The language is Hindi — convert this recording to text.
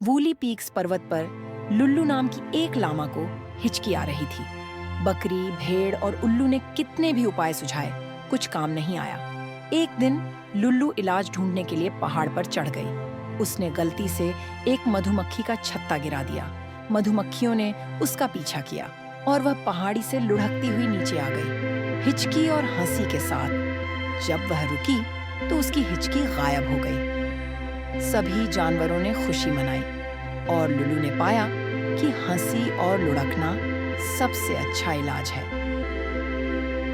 वूली पीक्स पर्वत पर लुल्लू नाम की एक लामा को हिचकी आ रही थी। बकरी, भेड़ और उल्लू ने कितने भी उपाय सुझाए, कुछ काम नहीं आया। एक दिन लुल्लू इलाज ढूंढने के लिए पहाड़ पर चढ़ गई। उसने गलती से एक मधुमक्खी का छत्ता गिरा दिया। मधुमक्खियों ने उसका पीछा किया और वह पहाड़ी से लुढ़कती हुई नीचे आ गई, हिचकी और हंसी के साथ। जब वह रुकी तो उसकी हिचकी गायब हो गई। सभी जानवरों ने खुशी मनाई और लुल्लू ने पाया कि हंसी और लुढ़कना सबसे अच्छा इलाज है।